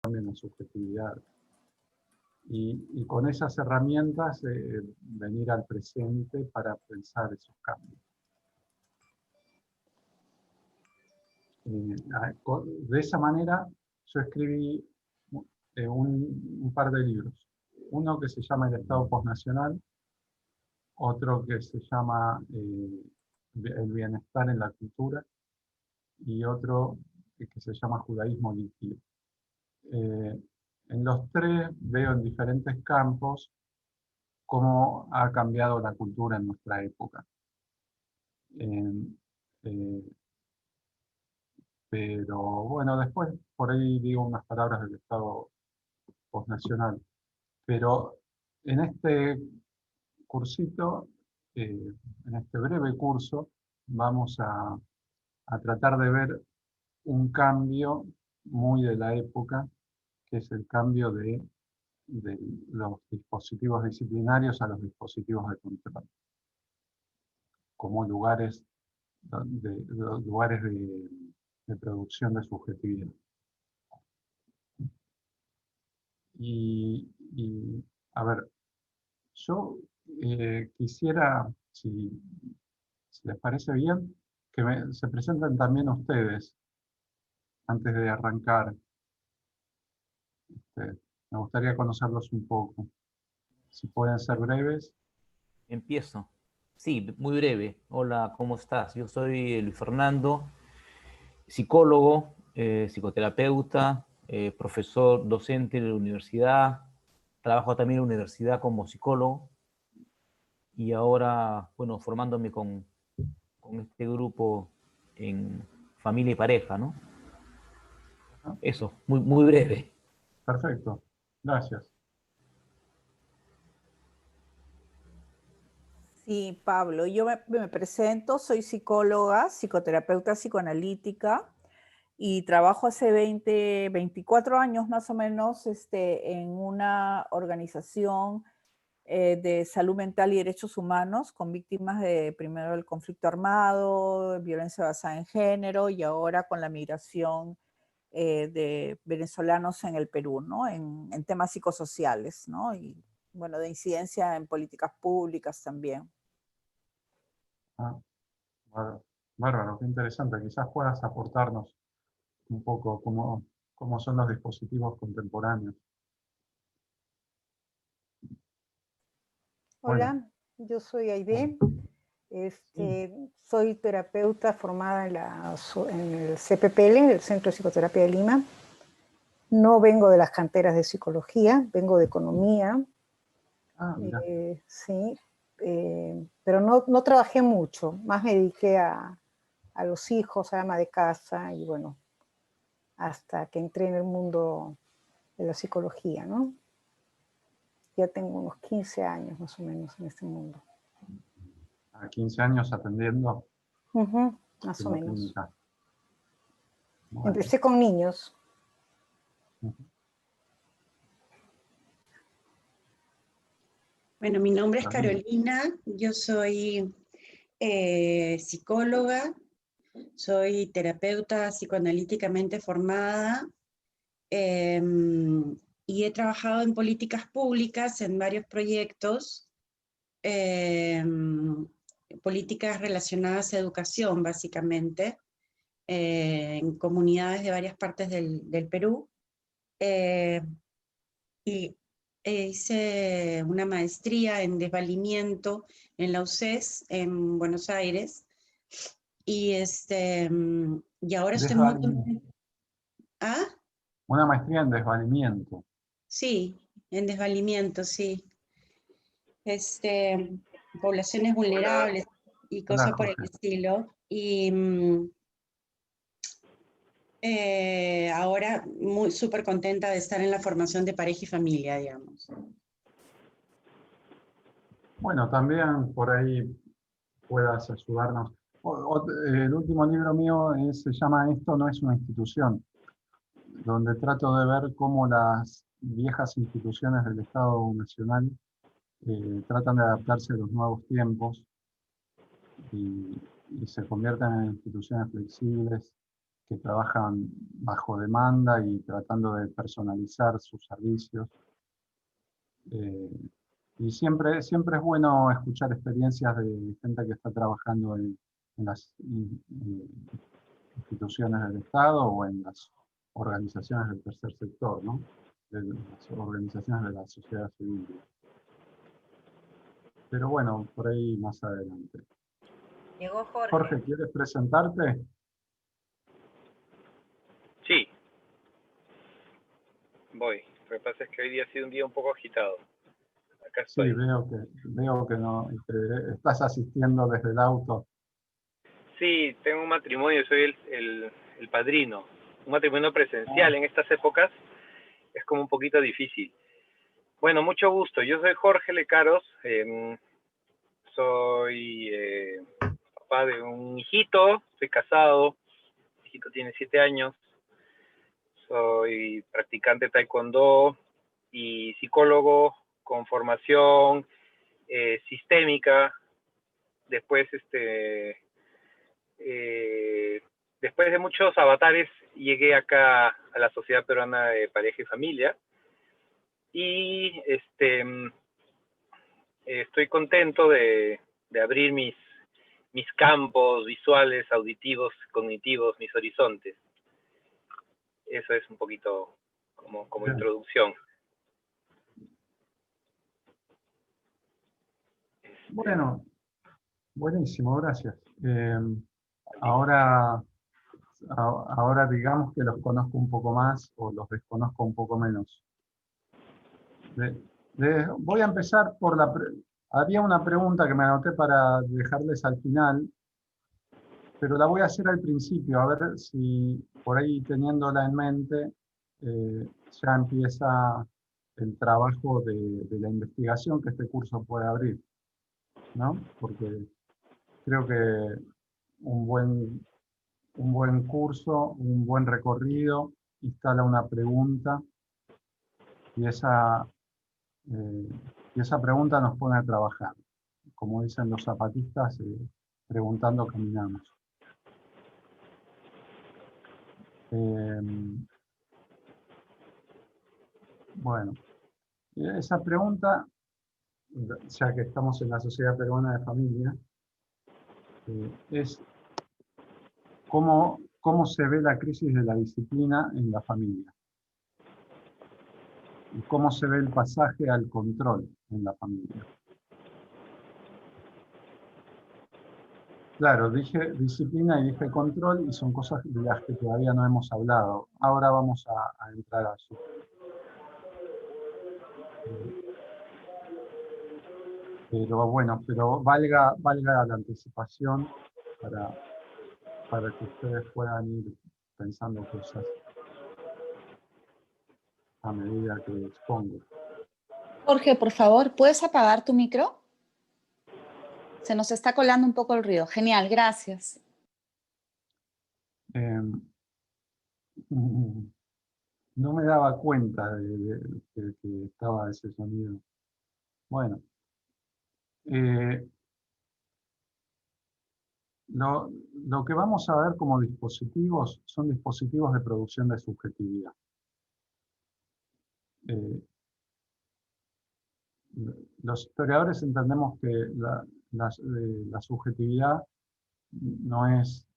cambien la subjetividad. Y con esas herramientas venir al presente para pensar esos cambios. De esa manera yo escribí un par de libros. Uno que se llama El Estado Postnacional, otro que se llama El Bienestar en la Cultura, y otro que se llama Judaísmo Líquido. En los tres veo en diferentes campos cómo ha cambiado la cultura en nuestra época. Eh, pero bueno, después por ahí digo unas palabras del Estado Postnacional. Pero en este cursito, en este breve curso, vamos a tratar de ver un cambio muy de la época, que es el cambio de los dispositivos disciplinarios a los dispositivos de control, como lugares de producción de subjetividad. A ver, yo quisiera, si les parece bien, que se presenten también ustedes antes de arrancar. Me gustaría conocerlos un poco. Si pueden ser breves. Empiezo. Sí, muy breve. Hola, ¿cómo estás? Yo soy Luis Fernando, psicólogo, psicoterapeuta, profesor, docente de la universidad. Trabajo también en la universidad como psicólogo y ahora, bueno, formándome con este grupo en familia y pareja, ¿no? Eso, muy, muy breve. Perfecto, gracias. Sí, Pablo, yo me presento, soy psicóloga, psicoterapeuta psicoanalítica y trabajo hace 24 años más o menos en una organización de salud mental y derechos humanos con víctimas de primero el conflicto armado, violencia basada en género y ahora con la migración de venezolanos en el Perú, ¿no? En temas psicosociales, ¿no? Y bueno, de incidencia en políticas públicas también. Bárbaro, qué interesante. Quizás puedas aportarnos un poco cómo son los dispositivos contemporáneos. Hola, Bueno. yo soy Aide. Soy terapeuta formada en el CPPL, el Centro de Psicoterapia de Lima. No vengo de las canteras de psicología, vengo de economía. Sí, pero no trabajé mucho, más me dediqué a los hijos, a ama de casa y bueno, hasta que entré en el mundo de la psicología, ¿no? Ya tengo unos 15 años más o menos en este mundo. A 15 años atendiendo. Más o menos. Bueno. Empecé con niños. Bueno, mi nombre es Carolina, yo soy psicóloga, soy terapeuta psicoanalíticamente formada y he trabajado en políticas públicas en varios proyectos, políticas relacionadas a educación básicamente, en comunidades de varias partes del Perú. Y hice una maestría en desvalimiento en la UCES, en Buenos Aires, y ahora estoy muy contenta. ¿Ah? Una maestría en desvalimiento. Sí, en desvalimiento, sí. Poblaciones vulnerables y cosas por el estilo. Y ahora súper contenta de estar en la formación de pareja y familia, digamos. Bueno, también por ahí puedas ayudarnos. El último libro mío se llama Esto no es una institución, donde trato de ver cómo las viejas instituciones del Estado Nacional tratan de adaptarse a los nuevos tiempos y se convierten en instituciones flexibles que trabajan bajo demanda y tratando de personalizar sus servicios. Y siempre es bueno escuchar experiencias de gente que está trabajando en las instituciones del Estado o en las organizaciones del tercer sector, ¿no? De las organizaciones de la sociedad civil. Pero bueno, por ahí más adelante. Llegó Jorge. Jorge, ¿quieres presentarte? Sí, voy. Lo que pasa es que hoy día ha sido un día un poco agitado. Acá Sí, estoy. veo que no, estás asistiendo desde el auto. Sí, tengo un matrimonio, soy el padrino. Un matrimonio presencial en estas épocas es como un poquito difícil. Bueno, mucho gusto. Yo soy Jorge Lecaros. Soy papá de un hijito. Soy casado. Mi hijito tiene 7 años. Soy practicante de taekwondo y psicólogo con formación sistémica. Después, después de muchos avatares, llegué acá a la Sociedad Peruana de Pareja y Familia. Y estoy contento de abrir mis campos visuales, auditivos, cognitivos, mis horizontes. Eso es un poquito como Bien. introducción. Bueno, buenísimo, gracias. Ahora digamos que los conozco un poco más o los desconozco un poco menos. Voy a empezar por había una pregunta que me anoté para dejarles al final, pero la voy a hacer al principio, a ver si por ahí teniéndola en mente ya empieza el trabajo de la investigación que este curso puede abrir, ¿no? Porque creo que un buen curso, un buen recorrido, instala una pregunta y esa pregunta nos pone a trabajar. Como dicen los zapatistas, preguntando caminamos. Bueno, esa pregunta, ya que estamos en la Sociedad Peruana de Familia, es cómo se ve la crisis de la disciplina en la familia. Y cómo se ve el pasaje al control en la familia. Claro, dije disciplina y dije control y son cosas de las que todavía no hemos hablado. Ahora vamos a entrar a eso. Pero bueno, valga la anticipación para que ustedes puedan ir pensando cosas a medida que expongo. Jorge, por favor, ¿puedes apagar tu micro? Se nos está colando un poco el ruido. Genial, gracias. No me daba cuenta de que estaba ese sonido. Bueno. Lo que vamos a ver como dispositivos son dispositivos de producción de subjetividad. Los historiadores entendemos que la subjetividad no es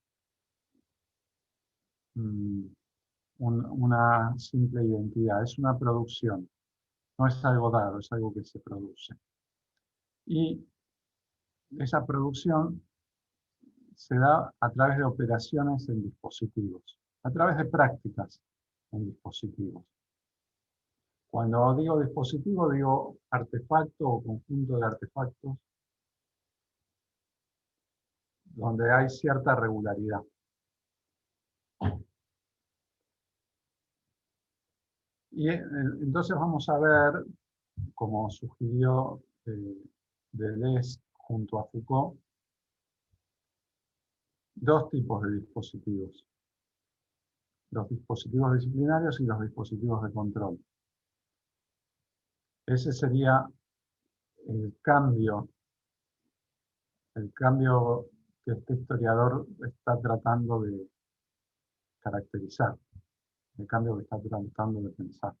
una simple identidad, es una producción, no es algo dado, es algo que se produce. Y esa producción se da a través de operaciones en dispositivos, a través de prácticas en dispositivos. Cuando digo dispositivo, digo artefacto o conjunto de artefactos donde hay cierta regularidad. Y entonces vamos a ver, como sugirió Deleuze junto a Foucault, dos tipos de dispositivos. Los dispositivos disciplinarios y los dispositivos de control. Ese sería el cambio que este historiador está tratando de caracterizar el cambio que está tratando de pensar.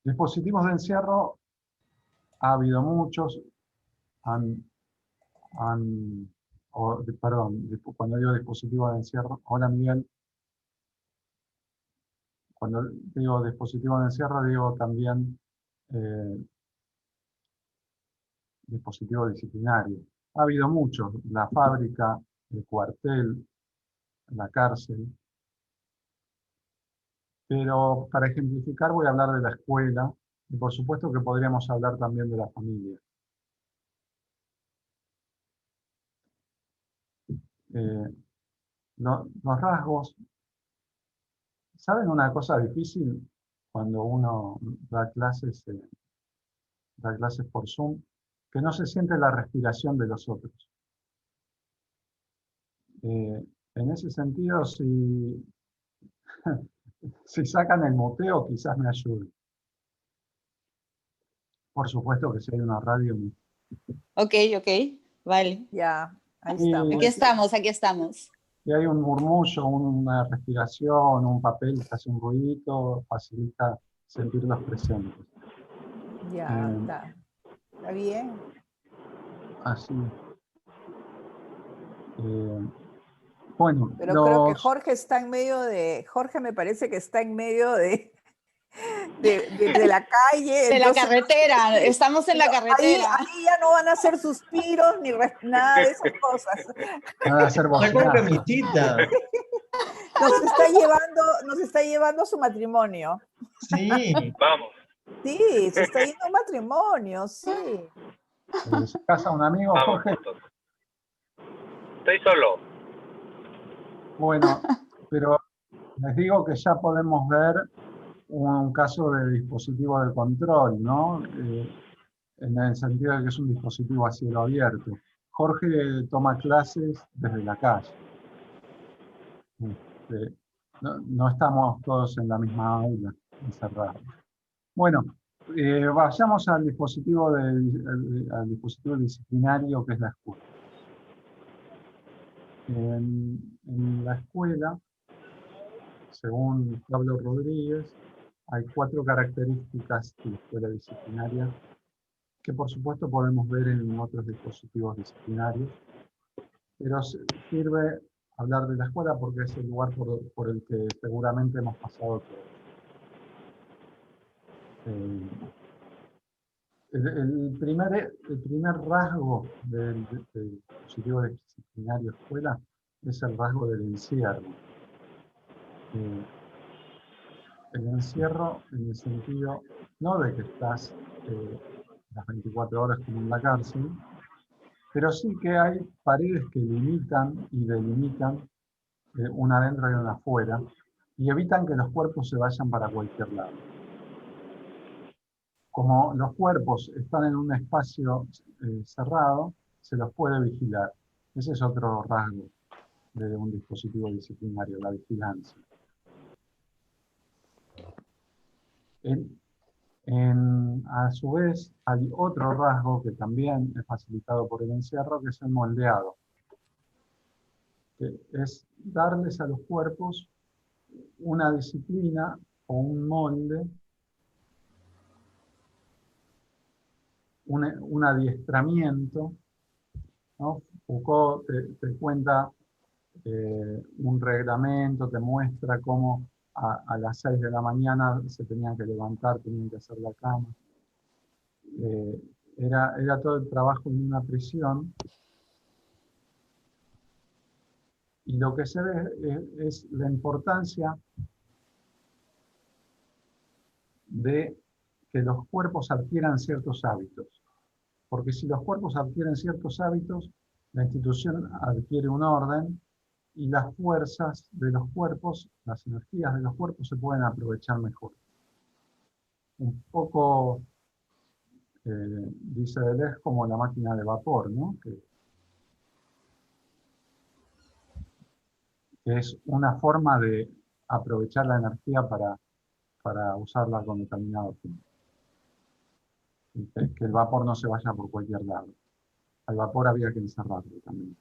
Dispositivos de encierro ha habido muchos, cuando digo dispositivos de encierro, hola Miguel, cuando digo dispositivos de encierro digo también dispositivo disciplinario. Ha habido muchos, la fábrica, el cuartel, la cárcel, pero para ejemplificar voy a hablar de la escuela y por supuesto que podríamos hablar también de la familia. Los rasgos, ¿saben una cosa difícil cuando uno da clases por Zoom? Que no se siente la respiración de los otros. En ese sentido, si sacan el muteo, quizás me ayude. Por supuesto que si hay una radio. Ok, vale. Ya, ahí Y estamos. Aquí estamos. si hay un murmullo, una respiración, un papel que hace un ruidito, facilita sentirlos presentes. Ya, está bien. Así. Bueno, Pero creo que Jorge está en medio de, Jorge me parece que está en medio de la calle. De la entonces, carretera, estamos en la carretera. Ahí ya no van a hacer suspiros ni nada de esas cosas. van a hacer bocinazo. Nos está llevando a su matrimonio. Sí. Vamos. Sí, se está yendo a un matrimonio, sí. ¿Se casa un amigo, Vamos Jorge? juntos. Estoy solo. Bueno, pero les digo que ya podemos ver un caso de dispositivo de control, ¿no? En el sentido de que es un dispositivo a cielo abierto. Jorge toma clases desde la calle. No estamos todos en la misma aula, encerrados. Bueno, vayamos al dispositivo disciplinario que es la escuela. En la escuela, según Pablo Rodríguez, hay 4 características de la escuela disciplinaria que por supuesto podemos ver en otros dispositivos disciplinarios, pero sirve hablar de la escuela porque es el lugar por el que seguramente hemos pasado todos. El primer rasgo del dispositivo disciplinario escuela es el rasgo del encierro. El encierro en el sentido, no de que estás las 24 horas como en la cárcel, pero sí que hay paredes que limitan y delimitan una adentro y una afuera, y evitan que los cuerpos se vayan para cualquier lado. Como los cuerpos están en un espacio cerrado, se los puede vigilar. Ese es otro rasgo de un dispositivo disciplinario, la vigilancia. A su vez, hay otro rasgo que también es facilitado por el encierro, que es el moldeado, que es darles a los cuerpos una disciplina o un molde, un adiestramiento, ¿no? Foucault te cuenta un reglamento, te muestra cómo a las 6 de la mañana se tenían que levantar, tenían que hacer la cama. Era todo el trabajo en una prisión. Y lo que se ve es la importancia de que los cuerpos adquieran ciertos hábitos. Porque si los cuerpos adquieren ciertos hábitos, la institución adquiere un orden y las fuerzas de los cuerpos, las energías de los cuerpos se pueden aprovechar mejor. Un poco, dice Deleuze, como la máquina de vapor, ¿no? Que es una forma de aprovechar la energía para usarla con determinado fin. Que el vapor no se vaya por cualquier lado. Al vapor había que encerrarlo también.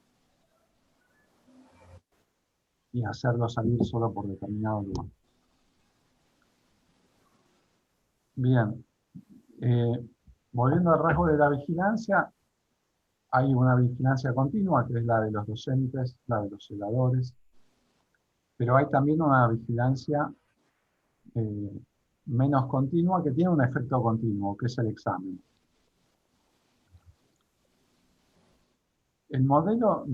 y hacerlo salir solo por determinado lugar. Bien, volviendo al rasgo de la vigilancia, hay una vigilancia continua, que es la de los docentes, la de los celadores, pero hay también una vigilancia menos continua que tiene un efecto continuo, que es el examen. El modelo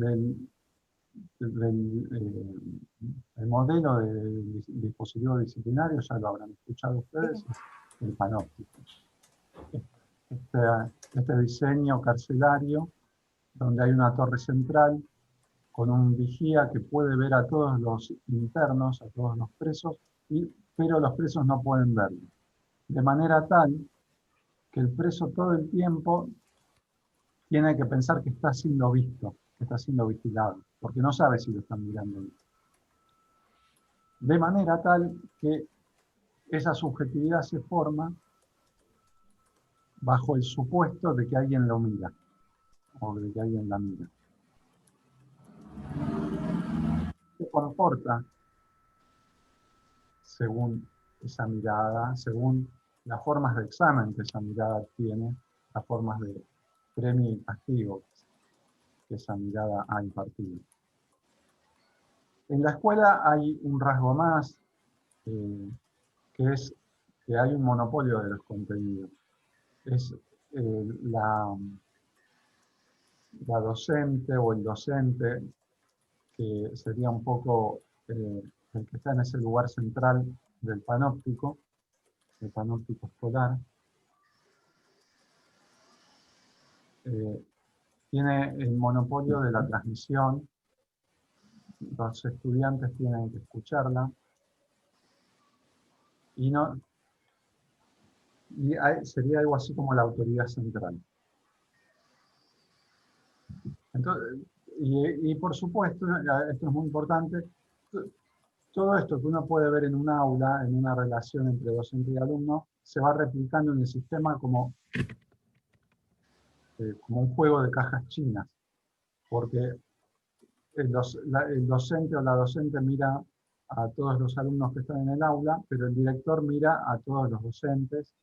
el modelo del dispositivo disciplinario, ya lo habrán escuchado ustedes, es el panóptico. Este diseño carcelario, donde hay una torre central con un vigía que puede ver a todos los internos, a todos los presos, pero los presos no pueden verlo. De manera tal que el preso todo el tiempo tiene que pensar que está siendo visto, que está siendo vigilado, porque no sabe si lo están mirando. De manera tal que esa subjetividad se forma bajo el supuesto de que alguien lo mira, o de que alguien la mira. Se comporta según esa mirada, según las formas de examen que esa mirada tiene, las formas de premio y castigo que esa mirada ha impartido. En la escuela hay un rasgo más, que es que hay un monopolio de los contenidos. Es la docente o el docente, que sería un poco el que está en ese lugar central del panóptico, el panóptico escolar, tiene el monopolio de la transmisión. Los estudiantes tienen que escucharla y sería algo así como la autoridad central. Entonces, y por supuesto, esto es muy importante, todo esto que uno puede ver en un aula, en una relación entre docente y alumno, se va replicando en el sistema como un juego de cajas chinas, porque el docente o la docente mira a todos los alumnos que están en el aula, pero el director mira a todos los docentes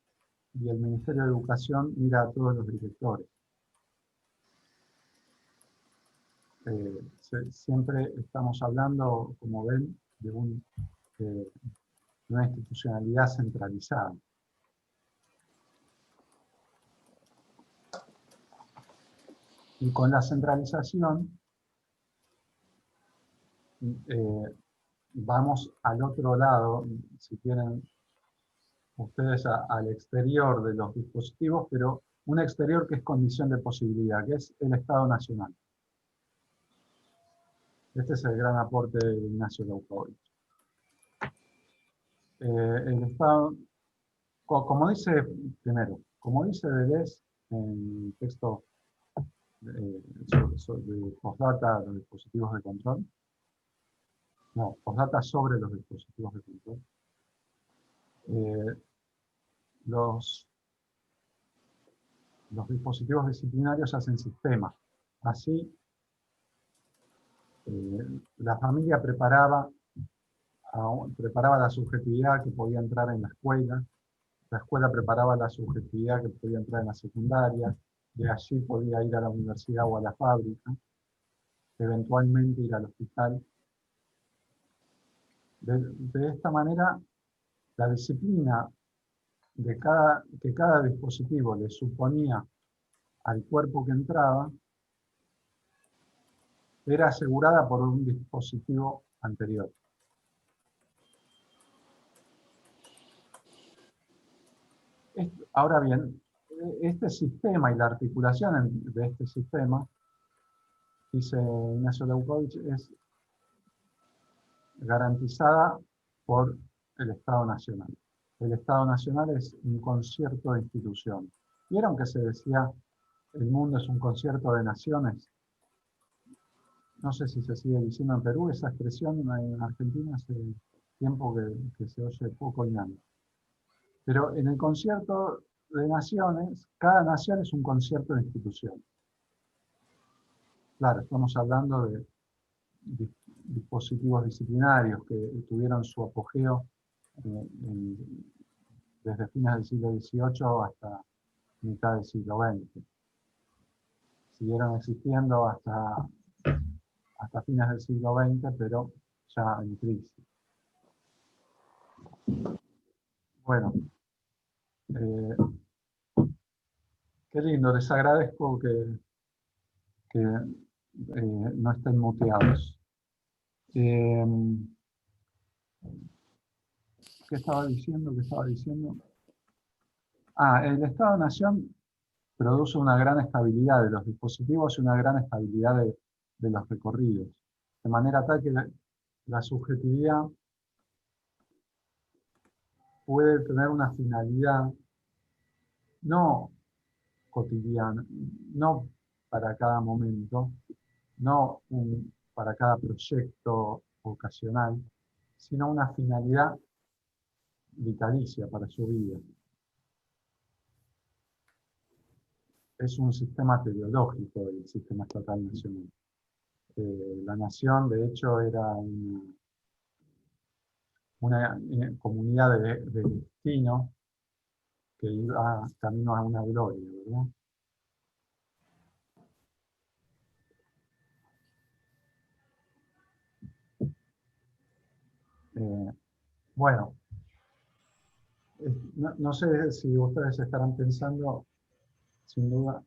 y el Ministerio de Educación mira a todos los directores. Siempre estamos hablando, como ven, de una institucionalidad centralizada. Y con la centralización vamos al otro lado, si quieren ustedes, al exterior de los dispositivos, pero un exterior que es condición de posibilidad, que es el Estado Nacional. Este es el gran aporte de Ignacio Laukowicz. El Estado, como dice Deleuze en el texto de postdata, los dispositivos de control, postdata sobre los dispositivos de control, los dispositivos disciplinarios hacen sistemas. Así, la familia preparaba la subjetividad que podía entrar en la escuela preparaba la subjetividad que podía entrar en la secundaria, de allí podía ir a la universidad o a la fábrica, eventualmente ir al hospital. De esta manera, la disciplina que cada dispositivo le suponía al cuerpo que entraba, era asegurada por un dispositivo anterior. Ahora bien, este sistema y la articulación de este sistema, dice Ignacio Laukowicz, es garantizada por el Estado Nacional. El Estado Nacional es un concierto de instituciones. ¿Vieron que se decía el mundo es un concierto de naciones? No sé si se sigue diciendo en Perú esa expresión, en Argentina hace tiempo que se oye poco y nada. Pero en el concierto de naciones, cada nación es un concierto de instituciones. Claro, estamos hablando de dispositivos disciplinarios que tuvieron su apogeo desde fines del siglo XVIII hasta mitad del siglo XX. Siguieron existiendo hasta fines del siglo XX, pero ya en crisis. Bueno, qué lindo, les agradezco que no estén muteados. ¿Qué estaba diciendo? El Estado-Nación produce una gran estabilidad de los dispositivos y una gran estabilidad de los recorridos, de manera tal que la subjetividad puede tener una finalidad no cotidiana, no para cada momento, no para cada proyecto ocasional, sino una finalidad vitalicia para su vida. Es un sistema teleológico el sistema estatal nacional. La nación, de hecho, era una comunidad de destino que iba camino a una gloria, ¿verdad? Bueno, no sé si ustedes estarán pensando, sin duda,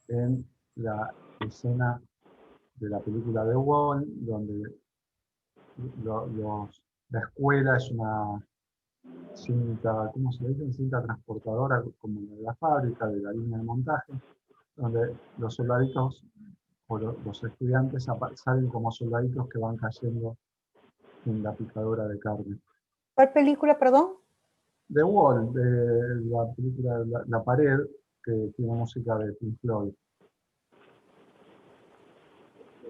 en la escena de la película de Wall, donde la escuela es una cinta, ¿cómo se le dice? Cinta transportadora como la de la fábrica, de la línea de montaje, donde los soldaditos o los estudiantes salen como soldaditos que van cayendo en la picadora de carne. ¿Cuál película, perdón? The Wall, de la película La Pared, que tiene música de Pink Floyd.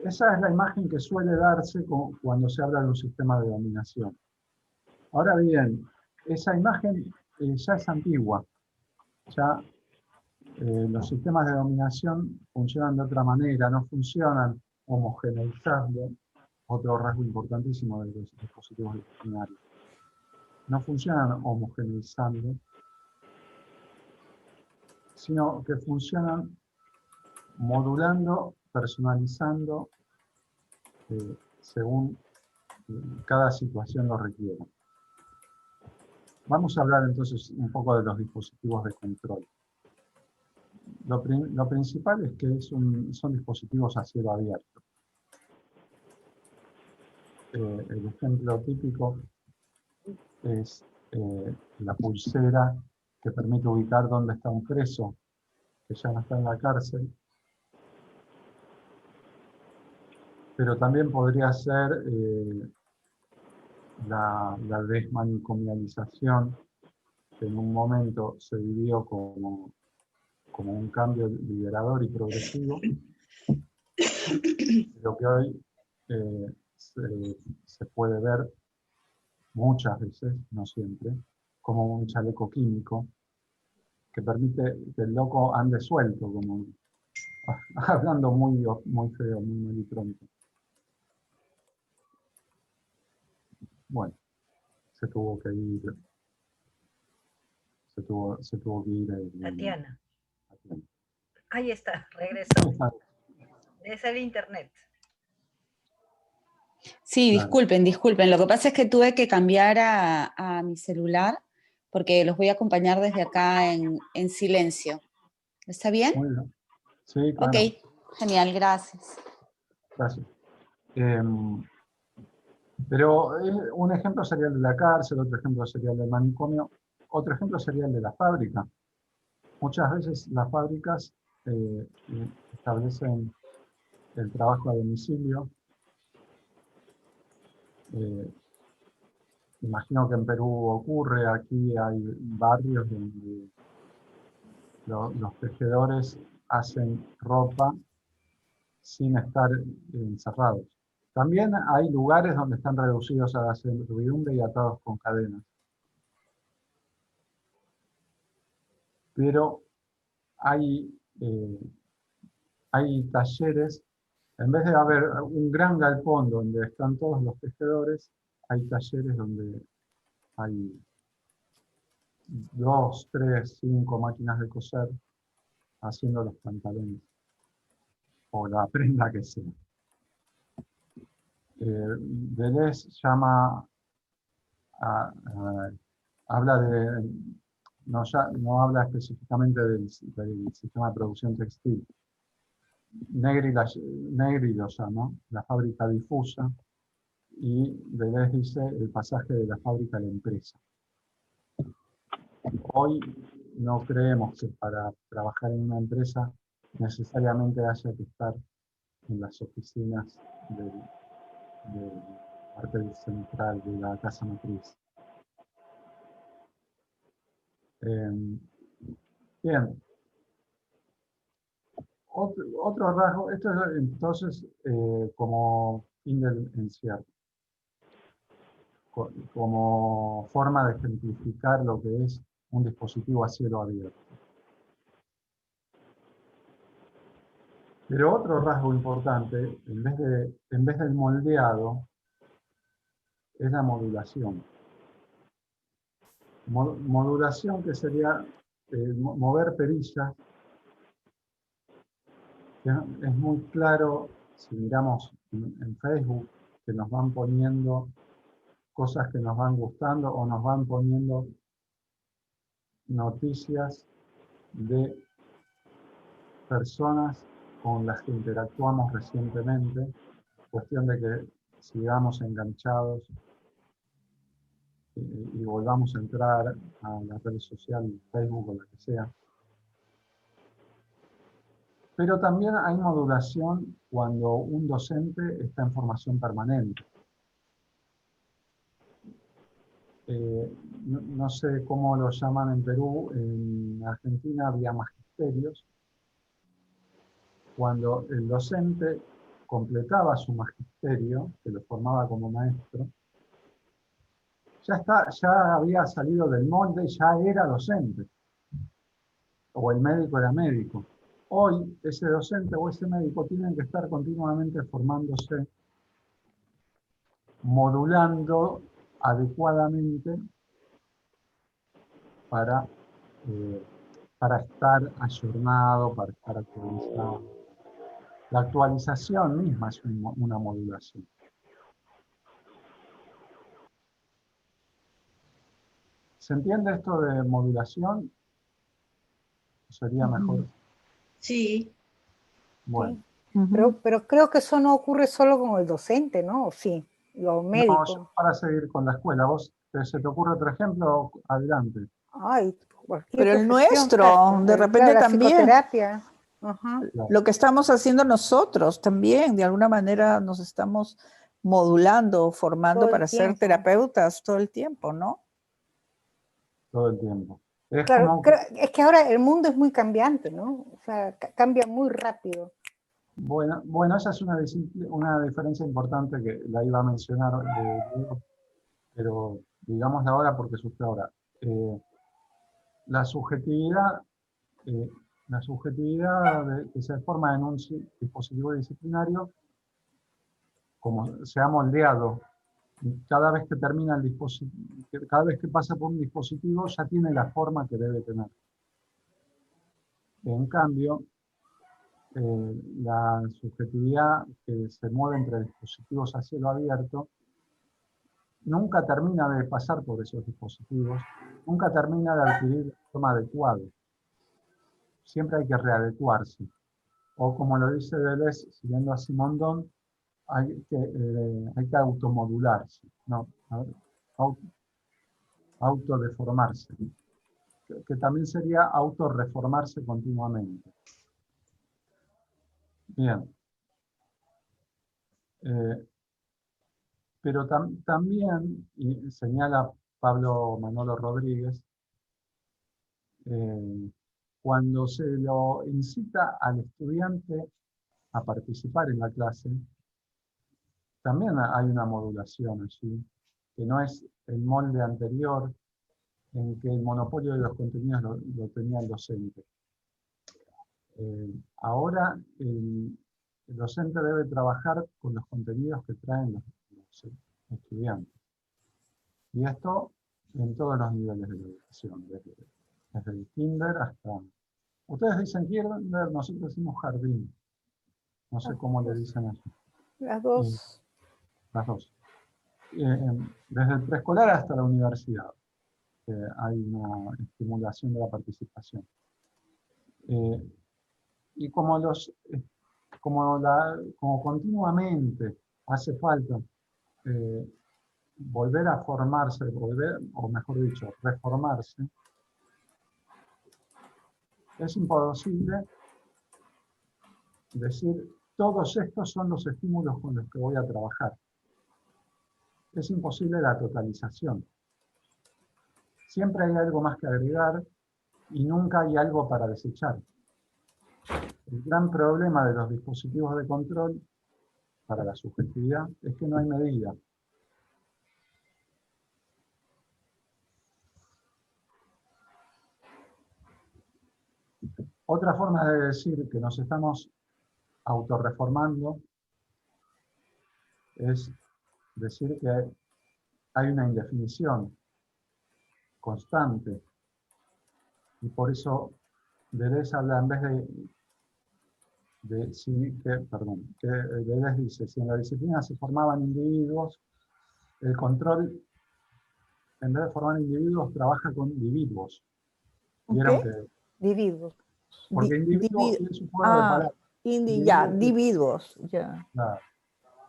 Esa es la imagen que suele darse cuando se habla de un sistema de dominación. Ahora bien, esa imagen ya es antigua. Ya los sistemas de dominación funcionan de otra manera, no funcionan homogeneizando, otro rasgo importantísimo de los dispositivos disciplinarios. No funcionan homogeneizando, sino que funcionan modulando, personalizando, según cada situación lo requiera. Vamos a hablar entonces un poco de los dispositivos de control. Lo principal es que son dispositivos a cielo abierto. El ejemplo típico es la pulsera que permite ubicar dónde está un preso que ya no está en la cárcel. Pero también podría ser la desmanicomialización, que en un momento se vivió como un cambio liberador y progresivo, pero que hoy se puede ver muchas veces, no siempre, como un chaleco químico que permite que el loco ande suelto, como hablando muy feo, muy melipronto. Bueno, se tuvo que ir. Se tuvo que ir. Tatiana. Tatiana. Ahí está, regresó. Es el internet. Sí, Claro. disculpen. Lo que pasa es que tuve que cambiar a mi celular porque los voy a acompañar desde acá en silencio. ¿Está bien? Muy bien. Sí, claro. Ok, genial, gracias. Gracias. Pero un ejemplo sería el de la cárcel, otro ejemplo sería el del manicomio, otro ejemplo sería el de la fábrica. Muchas veces las fábricas establecen el trabajo a domicilio. Imagino que en Perú ocurre, aquí hay barrios donde los tejedores hacen ropa sin estar encerrados. También hay lugares donde están reducidos a la servidumbre y atados con cadenas. Pero hay talleres En vez de haber un gran galpón donde están todos los tejedores, hay talleres donde hay 2, 3, 5 máquinas de coser haciendo los pantalones o la prenda que sea. Deleuze habla de, no habla específicamente del sistema de producción textil. Negri lo llama la fábrica difusa, y Deleuze dice el pasaje de la fábrica a la empresa. Hoy no creemos que para trabajar en una empresa necesariamente haya que estar en las oficinas del cuartel central de la casa matriz. Bien. Otro rasgo, esto es entonces como fin del encierro, como forma de ejemplificar lo que es un dispositivo a cielo abierto. Pero otro rasgo importante, en vez del moldeado, es la modulación. Modulación, que sería mover perillas. Es muy claro, si miramos en Facebook, que nos van poniendo cosas que nos van gustando o nos van poniendo noticias de personas con las que interactuamos recientemente, cuestión de que sigamos enganchados y volvamos a entrar a la red social, Facebook o la que sea. Pero también hay modulación cuando un docente está en formación permanente. No sé cómo lo llaman en Perú, en Argentina había magisterios. Cuando el docente completaba su magisterio, que lo formaba como maestro, ya había salido del molde, ya era docente. O el médico era médico. Hoy ese docente o ese médico tienen que estar continuamente formándose, modulando adecuadamente para estar ayornado, para estar actualizado. La actualización misma es una modulación. ¿Se entiende esto de modulación? ¿Sería mejor? Sí. Bueno. Pero creo que eso no ocurre solo con el docente, ¿no? ¿O sí? Los médicos. No, para seguir con la escuela. ¿Vos se te ocurre otro ejemplo? Adelante. Ay, pero el nuestro, de repente claro, la también. Psicoterapia. Ajá. Lo que estamos haciendo nosotros también, de alguna manera nos estamos modulando, formando para ser terapeutas todo el tiempo, ¿no? Todo el tiempo. Es Claro, como... es que ahora el mundo es muy cambiante, ¿no? O sea, cambia muy rápido. Bueno, esa es una diferencia importante que la iba a mencionar, pero digamos ahora porque surge ahora. La subjetividad que se forma en un dispositivo disciplinario, como se ha moldeado, cada vez que termina el dispositivo, cada vez que pasa por un dispositivo ya tiene la forma que debe tener. En cambio, la subjetividad que se mueve entre dispositivos a cielo abierto nunca termina de pasar por esos dispositivos, nunca termina de adquirir la forma adecuada. Siempre hay que readecuarse. O como lo dice Deleuze, siguiendo a Simondon, hay que automodularse, ¿no? Autodeformarse, que también sería autorreformarse continuamente. Bien. Pero también, y señala Pablo Manolo Rodríguez, cuando se lo incita al estudiante a participar en la clase, también hay una modulación allí, que no es el molde anterior en que el monopolio de los contenidos lo tenía el docente. Ahora el el docente debe trabajar con los contenidos que traen los estudiantes. Y esto en todos los niveles de la educación, desde el kinder hasta... Ustedes dicen kinder, nosotros decimos jardín. No sé cómo le dicen allí. Las dos. Las dos. Desde el preescolar hasta la universidad hay una estimulación de la participación. Y como continuamente hace falta volver a formarse, o mejor dicho, reformarse, es imposible decir, todos estos son los estímulos con los que voy a trabajar. Es imposible la totalización. Siempre hay algo más que agregar y nunca hay algo para desechar. El gran problema de los dispositivos de control para la subjetividad es que no hay medida. Otra forma de decir que nos estamos autorreformando es decir que hay una indefinición constante y por eso Deleuze habla en vez que Deleuze dice, si en la disciplina se formaban individuos, el control, en vez de formar individuos, trabaja con individuos. ¿Vieron que? Individuos. Porque individuo es un juego de palabras. Individuos, ya. Claro.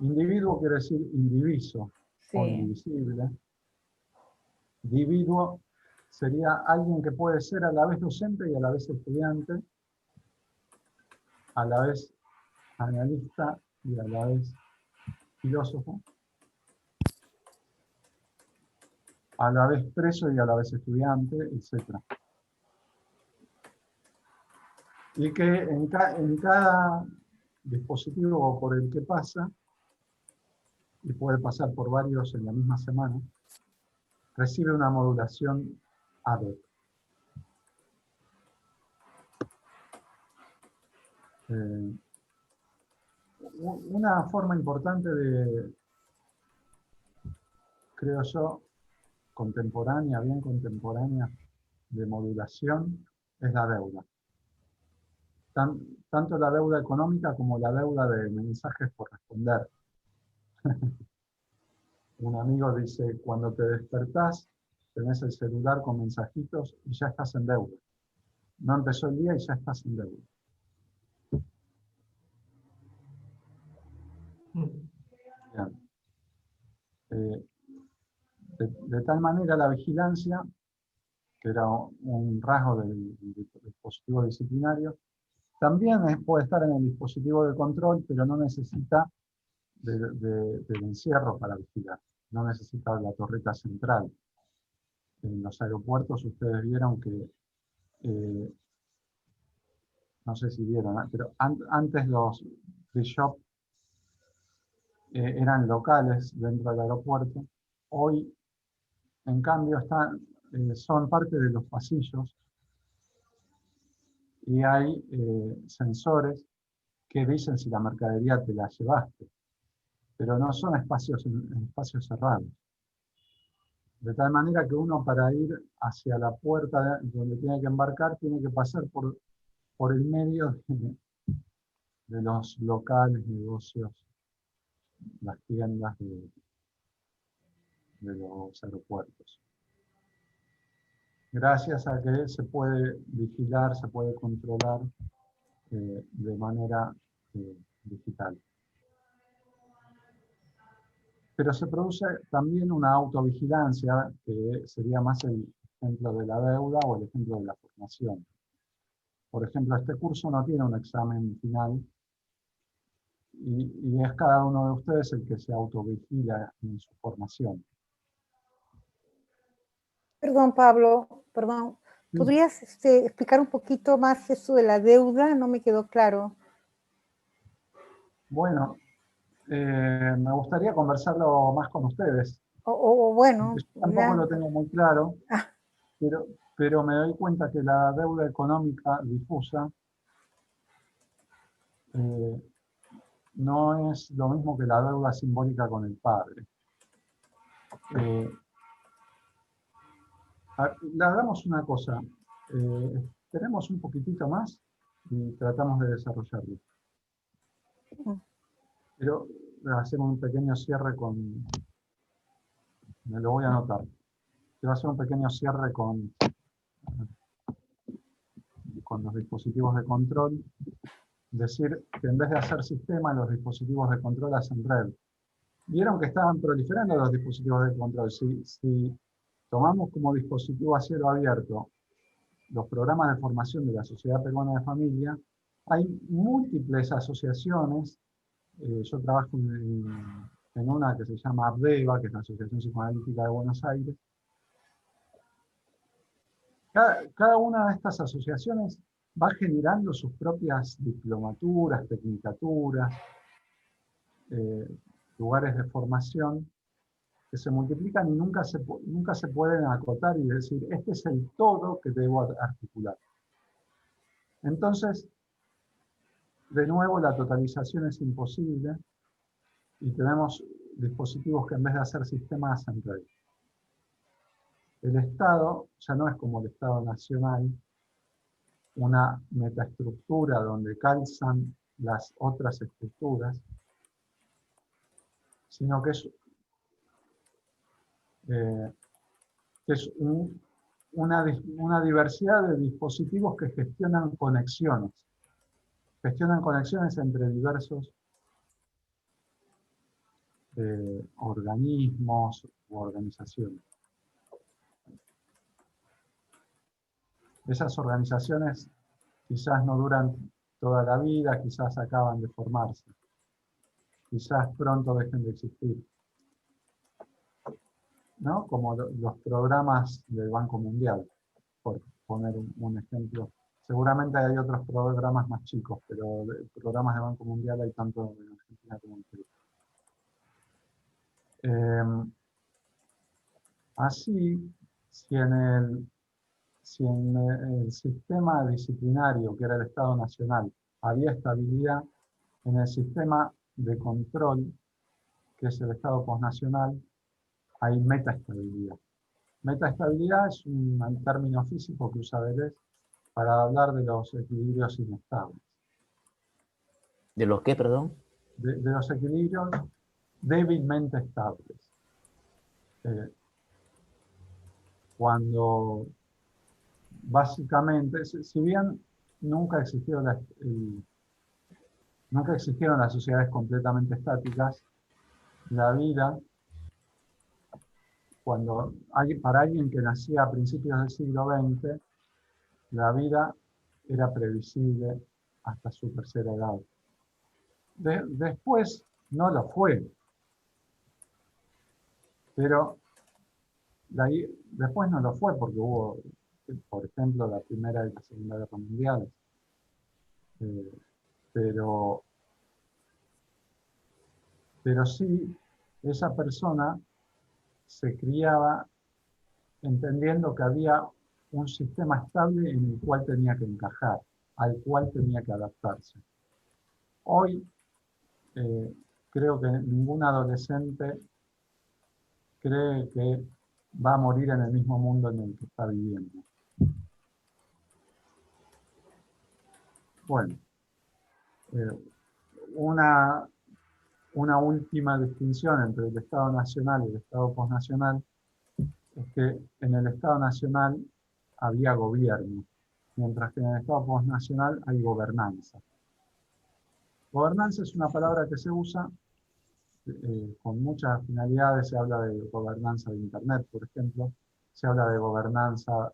Individuo quiere decir indiviso Sí. o indivisible. Dividuo sería alguien que puede ser a la vez docente y a la vez estudiante, a la vez analista y a la vez filósofo, a la vez preso y a la vez estudiante, etc. Y que en cada dispositivo por el que pasa, y puede pasar por varios en la misma semana, recibe una modulación ad hoc. Una forma importante de, creo yo, contemporánea, bien contemporánea, de modulación, es la deuda. Tanto la deuda económica como la deuda de mensajes por responder. Un amigo dice, cuando te despertás, tenés el celular con mensajitos y ya estás en deuda. No empezó el día y ya estás en deuda. Bien. De tal manera la vigilancia, que era un rasgo del dispositivo disciplinario, también puede estar en el dispositivo de control, pero no necesita del encierro para vigilar. No necesita la torreta central. En los aeropuertos ustedes vieron que, no sé si vieron, pero antes los free shop eran locales dentro del aeropuerto. Hoy, en cambio, son parte de los pasillos y hay sensores que dicen si la mercadería te la llevaste, pero no son espacios cerrados. De tal manera que uno, para ir hacia la puerta donde tiene que embarcar, tiene que pasar por el medio de los locales, negocios, las tiendas de los aeropuertos. Gracias a que se puede vigilar, se puede controlar de manera digital. Pero se produce también una autovigilancia, que sería más el ejemplo de la deuda o el ejemplo de la formación. Por ejemplo, este curso no tiene un examen final y es cada uno de ustedes el que se autovigila en su formación. Perdón, Pablo, perdón. ¿Podrías explicar un poquito más eso de la deuda? No me quedó claro. Bueno, me gustaría conversarlo más con ustedes. Bueno. Yo tampoco lo tengo muy claro, pero me doy cuenta que la deuda económica difusa no es lo mismo que la deuda simbólica con el padre. Hagamos una cosa, tenemos un poquitito más y tratamos de desarrollarlo. Pero hacer un pequeño cierre con... Me lo voy a anotar. Quiero hacer un pequeño cierre con los dispositivos de control. Decir que en vez de hacer sistema, los dispositivos de control hacen red. Vieron que estaban proliferando los dispositivos de control. Si tomamos como dispositivo a cielo abierto los programas de formación de la Sociedad Peruana de Familia, hay múltiples asociaciones. Yo trabajo en una que se llama ABDEVA, que es la Asociación Psicoanalítica de Buenos Aires. Cada una de estas asociaciones va generando sus propias diplomaturas, tecnicaturas, lugares de formación que se multiplican y nunca se pueden acotar y decir, este es el todo que debo articular. Entonces, de nuevo, la totalización es imposible y tenemos dispositivos que en vez de hacer sistemas hacen red. El Estado ya no es como el Estado nacional, una metaestructura donde calzan las otras estructuras, sino que es una diversidad de dispositivos que gestionan conexiones entre diversos organismos u organizaciones. Esas organizaciones quizás no duran toda la vida, quizás acaban de formarse, quizás pronto dejen de existir, ¿no? Como los programas del Banco Mundial, por poner un ejemplo. Seguramente hay otros programas más chicos, pero programas de Banco Mundial hay tanto en Argentina como en Perú. Así, si en el sistema disciplinario, que era el Estado Nacional, había estabilidad, en el sistema de control, que es el Estado Posnacional, hay metaestabilidad. Metaestabilidad es un término físico que usa Deleuze para hablar de los equilibrios inestables. ¿De los qué, perdón? De los equilibrios débilmente estables. Cuando básicamente, si bien nunca existieron las sociedades completamente estáticas, la vida, para alguien que nacía a principios del siglo XX, la vida era previsible hasta su tercera edad. Después no lo fue, pero después no lo fue porque hubo, por ejemplo, la Primera y la Segunda Guerra Mundiales. Pero sí, esa persona se criaba entendiendo que había un sistema estable en el cual tenía que encajar, al cual tenía que adaptarse. Hoy creo que ningún adolescente cree que va a morir en el mismo mundo en el que está viviendo. Bueno, una última distinción entre el Estado Nacional y el Estado Posnacional es que en el Estado Nacional había gobierno, mientras que en el Estado Posnacional hay gobernanza. Gobernanza es una palabra que se usa con muchas finalidades. Se habla de gobernanza de Internet, por ejemplo, se habla de gobernanza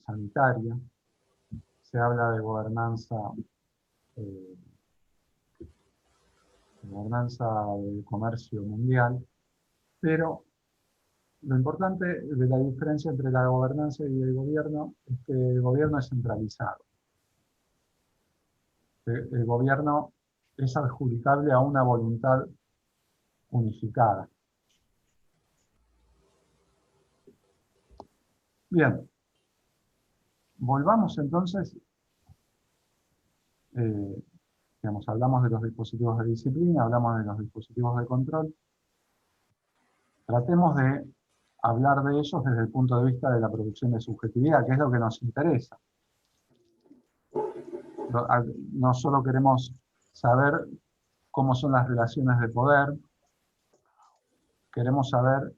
sanitaria, se habla de gobernanza del comercio mundial, pero lo importante de la diferencia entre la gobernanza y el gobierno es que el gobierno es centralizado. El gobierno es adjudicable a una voluntad unificada. Bien, volvamos entonces digamos, hablamos de los dispositivos de disciplina, hablamos de los dispositivos de control. Tratemos de hablar de ellos desde el punto de vista de la producción de subjetividad, que es lo que nos interesa. No solo queremos saber cómo son las relaciones de poder, queremos saber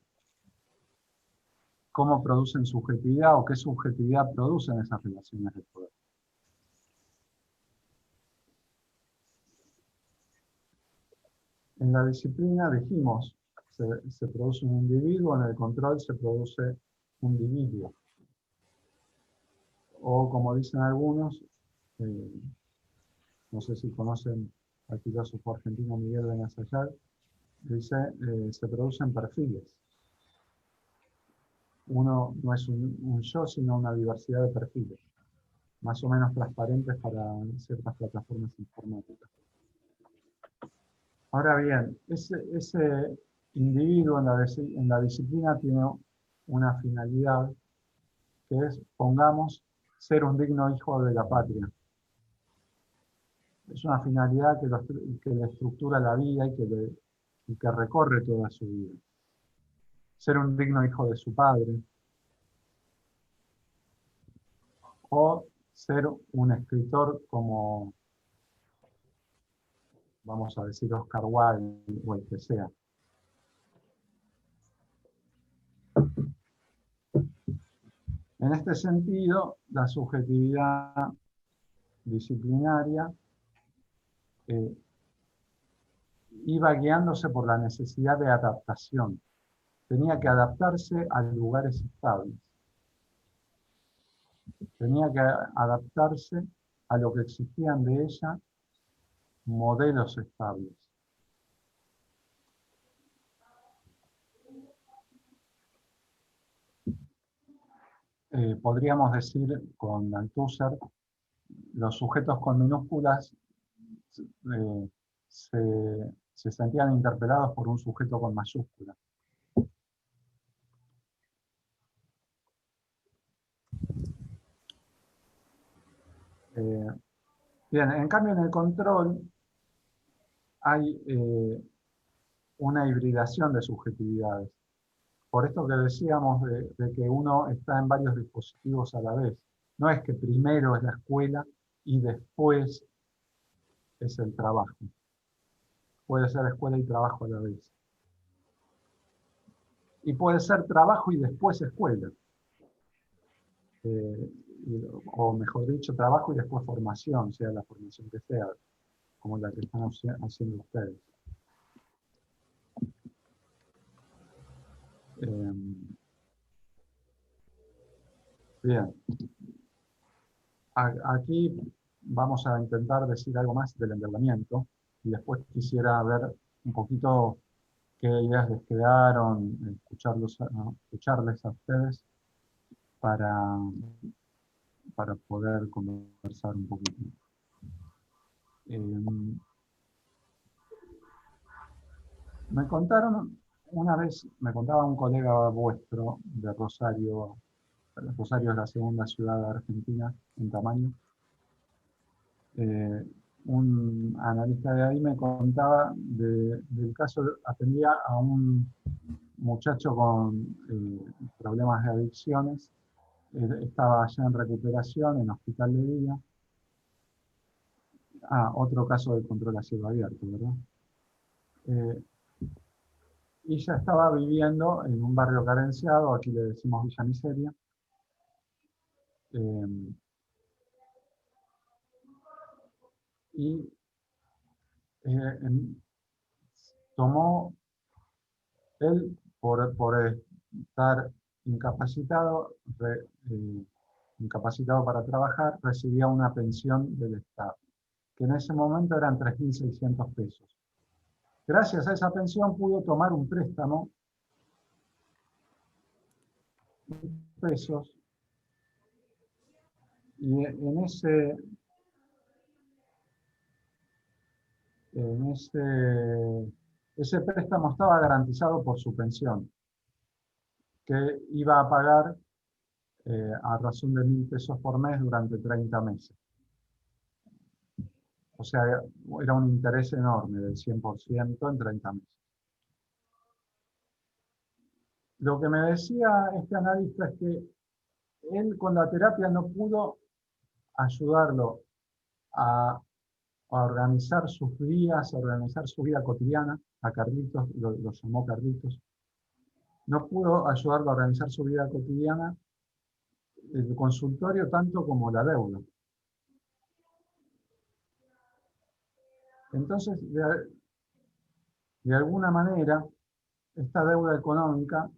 cómo producen subjetividad o qué subjetividad producen esas relaciones de poder. En la disciplina dijimos, se produce un individuo, en el control se produce un individuo. O como dicen algunos, no sé si conocen al filósofo argentino Miguel Benassayag, dice, se producen perfiles. Uno no es un yo, sino una diversidad de perfiles, más o menos transparentes para ciertas plataformas informáticas. Ahora bien, ese individuo en la disciplina tiene una finalidad, que es, pongamos, ser un digno hijo de la patria. Es una finalidad que le estructura la vida y que recorre toda su vida. Ser un digno hijo de su padre, o ser un escritor como, vamos a decir, Oscar Wilde o el que sea. En este sentido, la subjetividad disciplinaria iba guiándose por la necesidad de adaptación. Tenía que adaptarse a lugares estables. Tenía que adaptarse a lo que exigían de ella modelos estables. Podríamos decir con Althusser, los sujetos con minúsculas se sentían interpelados por un sujeto con mayúsculas. Bien, en cambio en el control hay una hibridación de subjetividades. Por esto que decíamos de que uno está en varios dispositivos a la vez. No es que primero es la escuela y después es el trabajo. Puede ser escuela y trabajo a la vez. Y puede ser trabajo y después escuela. O mejor dicho, trabajo y después formación, sea la formación que sea, como la que están haciendo ustedes. Bien. Aquí vamos a intentar decir algo más del endeudamiento y después quisiera ver un poquito qué ideas les quedaron, escucharles a ustedes para poder conversar un poquito. Me contaron, una vez me contaba un colega vuestro de Rosario. Rosario es la segunda ciudad de Argentina en tamaño. Un analista de ahí me contaba del caso, atendía a un muchacho con problemas de adicciones, estaba ya en recuperación en hospital de día. Otro caso de control a cielo abierto, ¿verdad? Y ya estaba viviendo en un barrio carenciado, aquí le decimos Villa Miseria. Y tomó, él por estar incapacitado, incapacitado para trabajar, recibía una pensión del Estado, que en ese momento eran 3.600 pesos. Gracias a esa pensión pudo tomar un préstamo de pesos, y ese préstamo estaba garantizado por su pensión, que iba a pagar a razón de 1.000 pesos por mes durante 30 meses. O sea, era un interés enorme del 100% en 30 meses. Lo que me decía este analista es que él con la terapia no pudo ayudarlo a organizar sus días, a organizar su vida cotidiana. A Carlitos, lo llamó Carlitos. No pudo ayudarlo a organizar su vida cotidiana, el consultorio tanto como la deuda. Entonces, de alguna manera, esta deuda económica,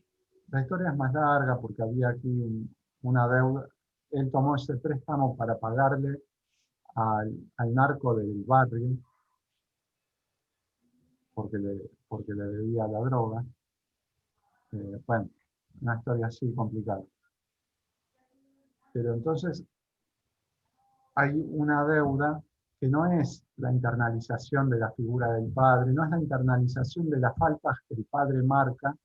la historia es más larga porque había aquí una deuda. Él tomó ese préstamo para pagarle al narco del barrio, porque le debía la droga. Bueno, una historia así complicada. Pero entonces hay una deuda que no es la internalización de la figura del padre, no es la internalización de las faltas que el padre marca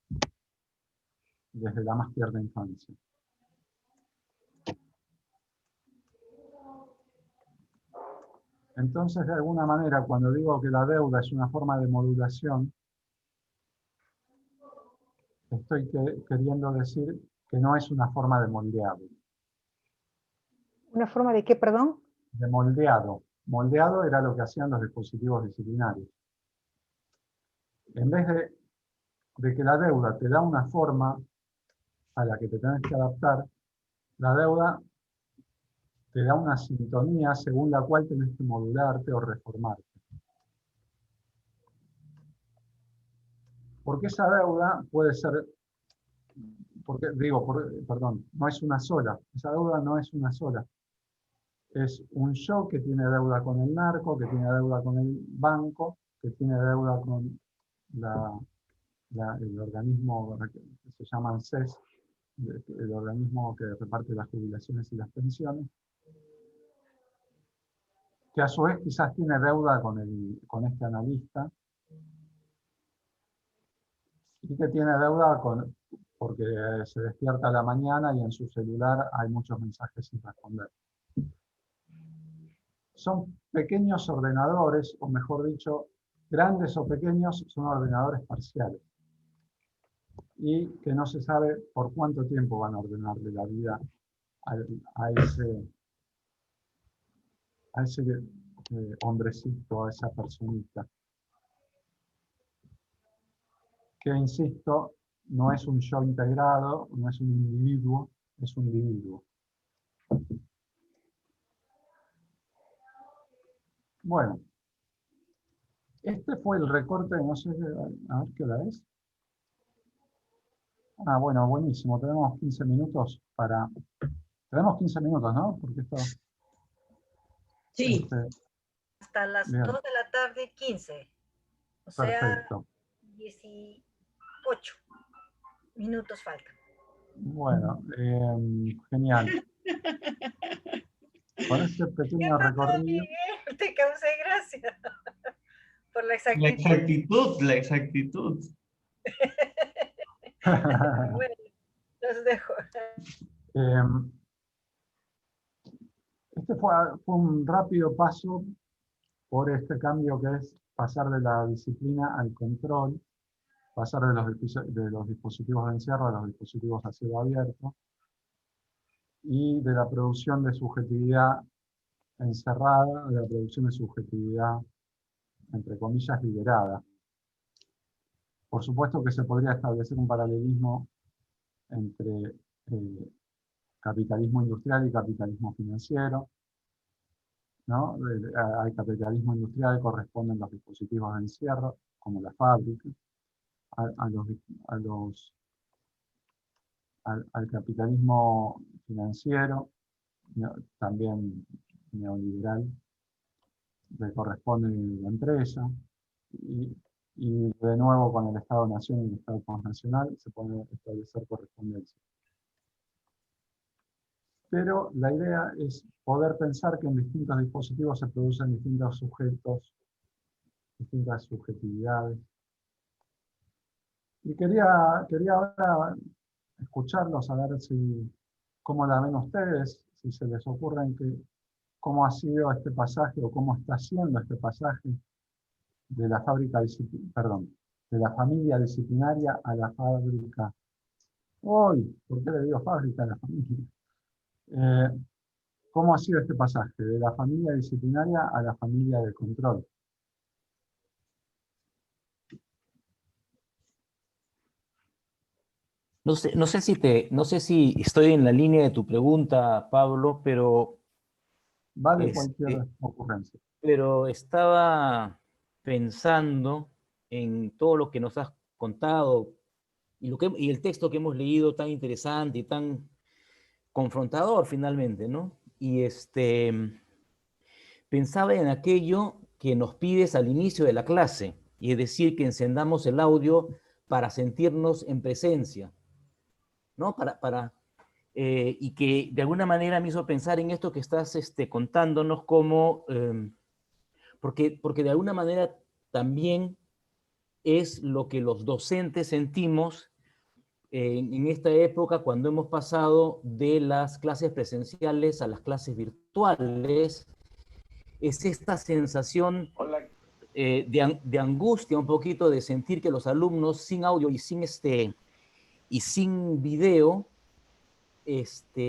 desde la más tierna infancia. Entonces, de alguna manera, cuando digo que la deuda es una forma de modulación, estoy queriendo decir que no es una forma de moldeado. ¿Una forma de qué, perdón? De moldeado. Moldeado era lo que hacían los dispositivos disciplinarios. En vez de que la deuda te da una forma a la que te tenés que adaptar, la deuda te da una sintonía según la cual tenés que modularte o reformarte. Porque esa deuda puede ser, perdón, no es una sola. Esa deuda no es una sola. Es un yo que tiene deuda con el narco, que tiene deuda con el banco, que tiene deuda con el organismo que se llama ANSES, el organismo que reparte las jubilaciones y las pensiones, que a su vez quizás tiene deuda con este analista, y que tiene deuda porque se despierta a la mañana y en su celular hay muchos mensajes sin responder. Son pequeños ordenadores, o mejor dicho, grandes o pequeños, son ordenadores parciales. Y que no se sabe por cuánto tiempo van a ordenarle la vida a ese hombrecito, a esa personita. Que, insisto, no es un yo integrado, no es un individuo, es un individuo. Bueno, este fue el recorte, no sé, a ver qué hora es. Ah, bueno, buenísimo, tenemos 15 minutos para... Tenemos 15 minutos, ¿no? Porque esto... Sí. Hasta las bien. 2 de la tarde, 15. O Perfecto. sea, 18 minutos faltan. Bueno, genial. Con este pequeño recorrido... Te causé gracia por la La exactitud. exactitud. Bueno, los dejo. Este fue un rápido paso por este cambio que es pasar de la disciplina al control, pasar de los dispositivos de encierro a los dispositivos a cielo abierto, y de la producción de subjetividad encerrada a la producción de subjetividad, entre comillas, liberada. Por supuesto que se podría establecer un paralelismo entre capitalismo industrial y capitalismo financiero, ¿no? Al capitalismo industrial corresponden los dispositivos de encierro, como la fábrica, al capitalismo financiero, también neoliberal, le corresponde la empresa, y de nuevo con el Estado-Nación y el Estado transnacional se puede establecer correspondencia. Pero la idea es poder pensar que en distintos dispositivos se producen distintos sujetos, distintas subjetividades. Y quería ahora escucharlos, a ver cómo la ven ustedes, si se les ocurren cómo ha sido este pasaje o cómo está siendo este pasaje de la de la familia disciplinaria a la fábrica. Hoy, ¿por qué le digo fábrica a la familia? ¿Cómo ha sido este pasaje de la familia disciplinaria a la familia de control? No sé si estoy en la línea de tu pregunta, Pablo, Vale cualquier este, ocurrencia. pero estaba pensando en todo lo que nos has contado y el texto que hemos leído tan interesante y tan confrontador finalmente, ¿no? Y pensaba en aquello que nos pides al inicio de la clase, y es decir, que encendamos el audio para sentirnos en presencia, ¿no? Y que de alguna manera me hizo pensar en esto que estás contándonos como, porque de alguna manera también es lo que los docentes sentimos en esta época cuando hemos pasado de las clases presenciales a las clases virtuales, es esta sensación de angustia un poquito, de sentir que los alumnos sin audio y sin video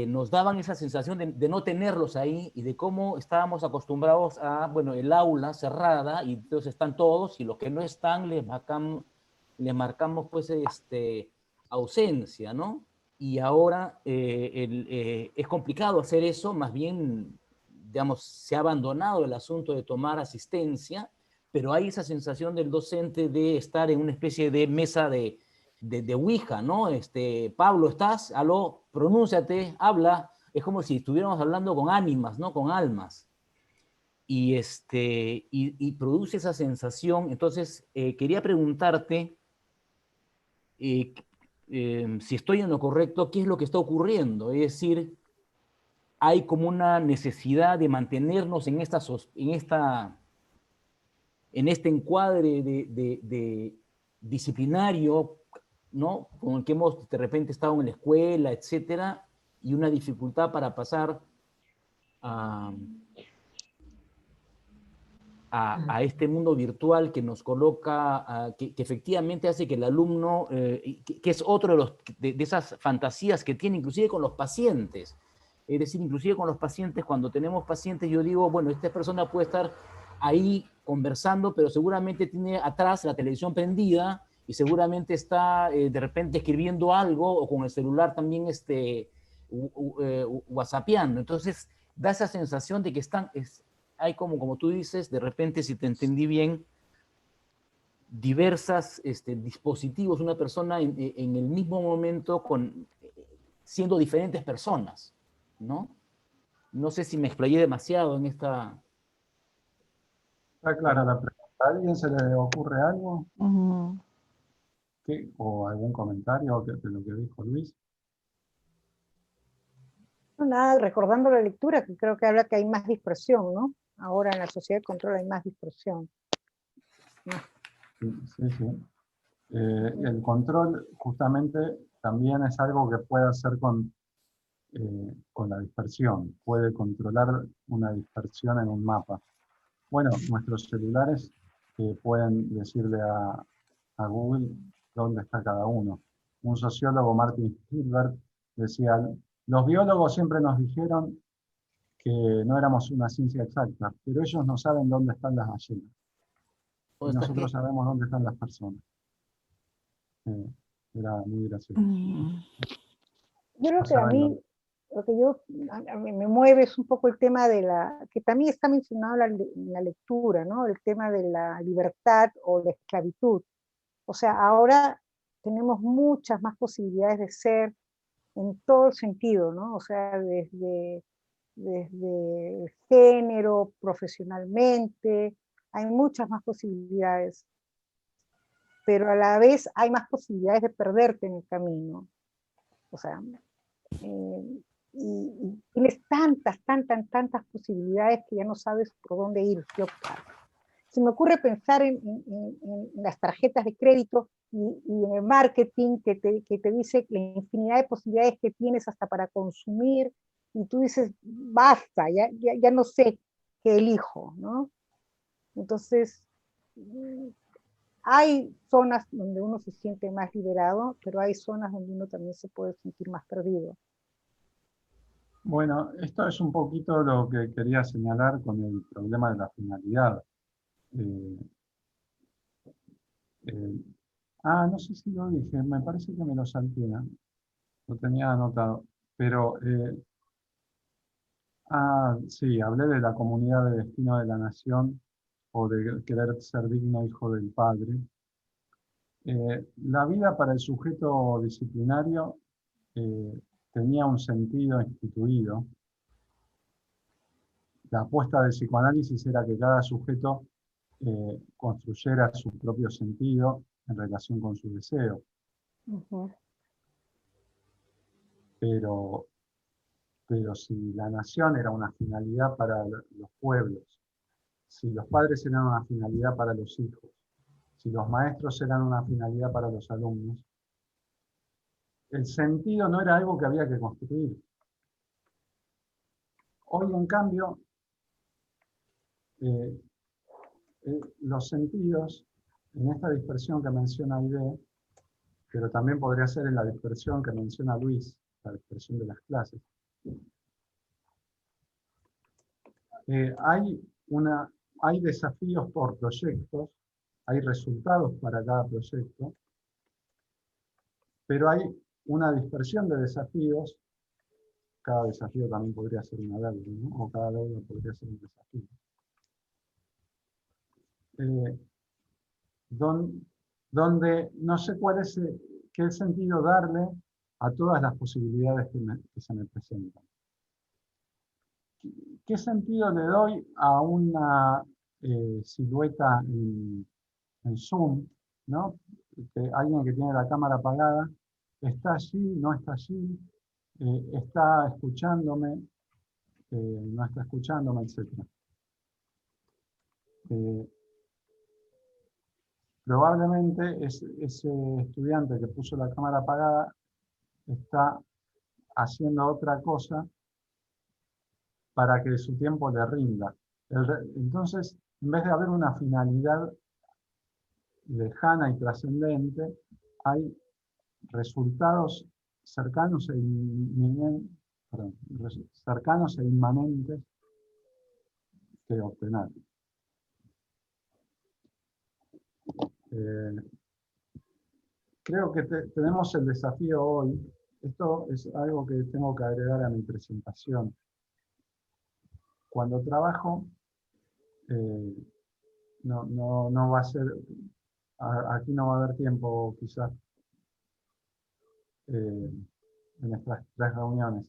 nos daban esa sensación de no tenerlos ahí y de cómo estábamos acostumbrados a, bueno, el aula cerrada y entonces están todos y los que no están les marcamos pues ausencia, ¿no? Y ahora es complicado hacer eso, más bien, digamos, se ha abandonado el asunto de tomar asistencia, pero hay esa sensación del docente de estar en una especie de mesa de Ouija, ¿no? Pablo, ¿estás? Aló, pronúnciate, habla. Es como si estuviéramos hablando con ánimas, ¿no? Con almas. Y produce esa sensación. Entonces, quería preguntarte si estoy en lo correcto, ¿qué es lo que está ocurriendo? Es decir, hay como una necesidad de mantenernos en este encuadre de disciplinario, ¿no? Con el que hemos de repente estado en la escuela, etcétera, y una dificultad para pasar a este mundo virtual que nos coloca, que efectivamente hace que el alumno, que es otro de esas fantasías que tiene inclusive con los pacientes. Es decir, inclusive con los pacientes, cuando tenemos pacientes, yo digo, bueno, esta persona puede estar ahí conversando, pero seguramente tiene atrás la televisión prendida y seguramente está de repente escribiendo algo o con el celular también whatsappeando. Entonces, da esa sensación de que hay como tú dices, de repente, si te entendí bien, diversas dispositivos, una persona en el mismo momento siendo diferentes personas, ¿no? No sé si me explayé demasiado en esta... Está clara la pregunta. ¿A alguien se le ocurre algo? Ujú. ¿O algún comentario de lo que dijo Luis? No, nada, recordando la lectura, que creo que habla que hay más dispersión, ¿no? Ahora en la sociedad de control hay más dispersión. Sí. El control justamente también es algo que puede hacer con la dispersión. Puede controlar una dispersión en un mapa. Bueno, nuestros celulares pueden decirle a Google dónde está cada uno. Un sociólogo, Martin Hilbert, decía, los biólogos siempre nos dijeron que no éramos una ciencia exacta, pero ellos no saben dónde están las ballenas. Y nosotros sabemos dónde están las personas. Era muy gracioso. Yo creo que a mí, lo que a mí me mueve es un poco el tema que también está mencionado en la lectura, ¿no? El tema de la libertad o la esclavitud. O sea, ahora tenemos muchas más posibilidades de ser en todo el sentido, ¿no? O sea, desde el género, profesionalmente, hay muchas más posibilidades, pero a la vez hay más posibilidades de perderte en el camino. O sea, y tienes tantas posibilidades que ya no sabes por dónde ir, qué optar. Se me ocurre pensar en las tarjetas de crédito y en el marketing que te dice la infinidad de posibilidades que tienes hasta para consumir y tú dices, basta, ya no sé qué elijo, ¿no? Entonces, hay zonas donde uno se siente más liberado, pero hay zonas donde uno también se puede sentir más perdido. Bueno, esto es un poquito lo que quería señalar con el problema de la finalidad. No sé si lo dije, me parece que me lo salté, ¿no? Lo tenía anotado, pero sí, hablé de la comunidad de destino de la nación o de querer ser digno hijo del Padre. La vida para el sujeto disciplinario tenía un sentido instituido. La apuesta del psicoanálisis era que cada sujeto construyera su propio sentido en relación con su deseo. Pero si la nación era una finalidad para los pueblos, si los padres eran una finalidad para los hijos, si los maestros eran una finalidad para los alumnos, el sentido no era algo que había que construir. Hoy, en cambio, los sentidos, en esta dispersión que menciona Aide, pero también podría ser en la dispersión que menciona Luis, la dispersión de las clases, hay desafíos por proyectos, hay resultados para cada proyecto, pero hay una dispersión de desafíos. Cada desafío también podría ser una deuda, ¿no? O cada deuda podría ser un desafío. Donde no sé qué sentido darle a todas las posibilidades que se me presentan. ¿Qué sentido le doy a una silueta en Zoom, ¿no? Alguien que tiene la cámara apagada, está allí, no está allí, está escuchándome, no está escuchándome, etc. Probablemente ese estudiante que puso la cámara apagada está haciendo otra cosa para que su tiempo le rinda. Entonces, en vez de haber una finalidad lejana y trascendente, hay resultados cercanos e inmanentes que obtener. Creo que tenemos el desafío hoy. Esto es algo que tengo que agregar a mi presentación. Cuando trabajo, no va a ser, aquí no va a haber tiempo quizás en estas 3 reuniones,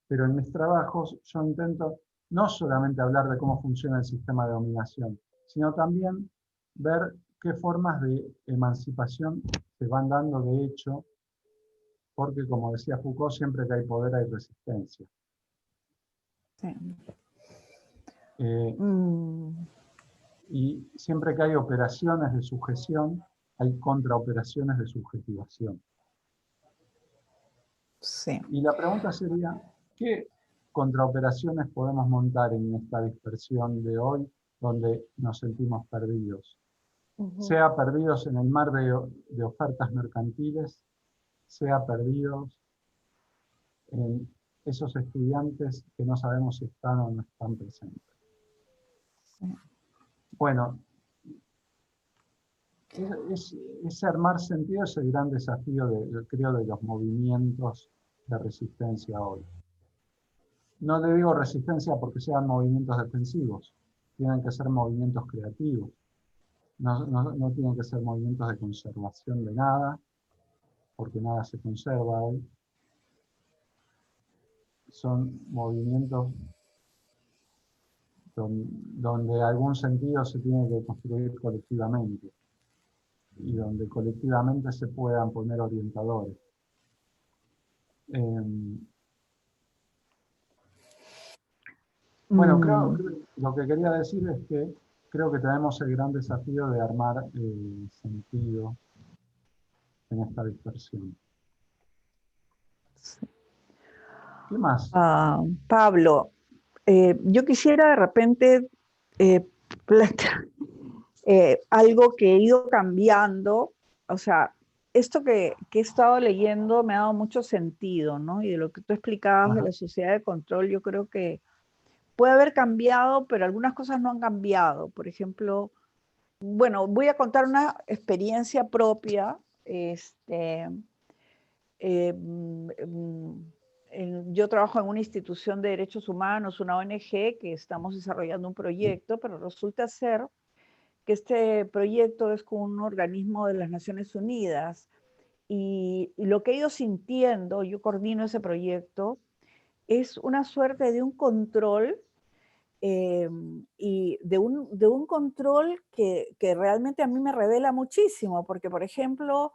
pero en mis trabajos yo intento no solamente hablar de cómo funciona el sistema de dominación, sino también ver qué formas de emancipación se van dando de hecho, porque como decía Foucault, siempre que hay poder hay resistencia. Sí. Y siempre que hay operaciones de sujeción, hay contraoperaciones de subjetivación. Sí. Y la pregunta sería, ¿qué contraoperaciones podemos montar en esta dispersión de hoy, donde nos sentimos perdidos? Sea perdidos en el mar de ofertas mercantiles, sea perdidos en esos estudiantes que no sabemos si están o no están presentes. Sí. Bueno, es armar sentido, es el gran desafío, creo, de los movimientos de resistencia hoy. No le digo resistencia porque sean movimientos defensivos, tienen que ser movimientos creativos, no tienen que ser movimientos de conservación de nada, porque nada se conserva hoy. Son movimientos donde algún sentido se tiene que construir colectivamente y donde colectivamente se puedan poner orientadores. Bueno, creo que lo que quería decir es que creo que tenemos el gran desafío de armar sentido en esta dispersión. Sí. ¿Qué más? Pablo, yo quisiera de repente plantear algo que he ido cambiando, o sea, esto que he estado leyendo me ha dado mucho sentido, ¿no? Y de lo que tú explicabas de Ajá. la sociedad de control, yo creo que puede haber cambiado, pero algunas cosas no han cambiado. Por ejemplo, bueno, voy a contar una experiencia propia. Yo trabajo en una institución de derechos humanos, una ONG, que estamos desarrollando un proyecto, pero resulta ser que este proyecto es con un organismo de las Naciones Unidas. Y lo que he ido sintiendo, yo coordino ese proyecto, es una suerte de un control y de un control que realmente a mí me revela muchísimo, porque por ejemplo,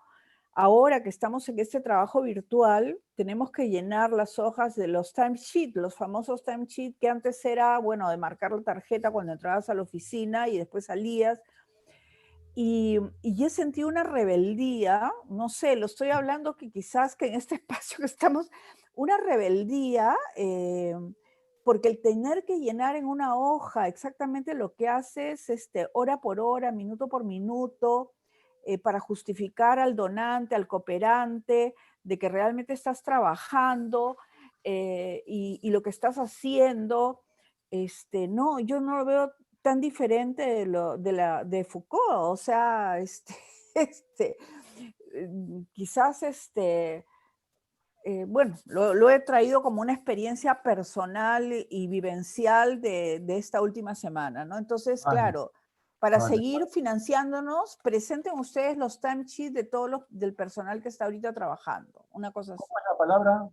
ahora que estamos en este trabajo virtual, tenemos que llenar las hojas de los timesheets, los famosos timesheets que antes era, bueno, de marcar la tarjeta cuando entrabas a la oficina y después salías. Y he sentido una rebeldía, no sé, lo estoy hablando que quizás que en este espacio que estamos, una rebeldía, porque el tener que llenar en una hoja exactamente lo que haces hora por hora, minuto por minuto, para justificar al donante, al cooperante, de que realmente estás trabajando y lo que estás haciendo, no, yo no lo veo tan diferente de Foucault, o sea, este, quizás bueno, lo he traído como una experiencia personal y vivencial de esta última semana, ¿no? Entonces, Vale, claro, para vale. seguir financiándonos, presenten ustedes los timesheets de del personal que está ahorita trabajando, una cosa así. ¿Cómo es la palabra?